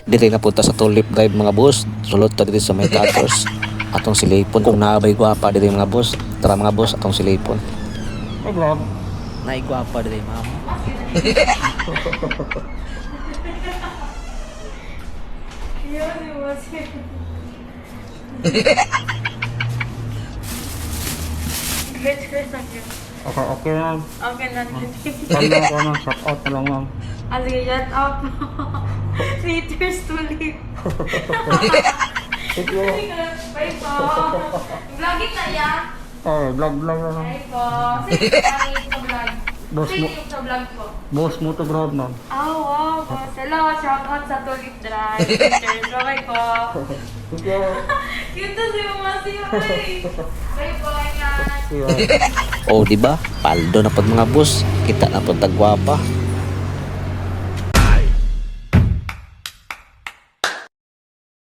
Dili na punta sa Tulip Drive mga boss. Sulod ta dito sa may cutters. Atong silipon kung naabay gwapa dito mga boss. Tara mga boss, atong silipon. Ay, grab. Naigwapa dito ma'am. Great lang yun. Okay, okay ma'am. Okay na. Saan lang ako ma'am? Shout out na lang ma'am. Sige, shut up. Liters to live. Thank you. Bye po. Vlogging na yan. Oh, vlog na lang. Bye po. Sige, ano sa vlog? Boss Sige mo, yung sa vlog ko. boss mo to grab ma'am. Wow, boss. Hello, shout out sa Tulip Drive. Liters. Bye po. Thank you. Cute to si Mama si Bye po, yan. Yeah. Oh, di ba? Paldo na pud mga boss. Kita na pud tagwapa.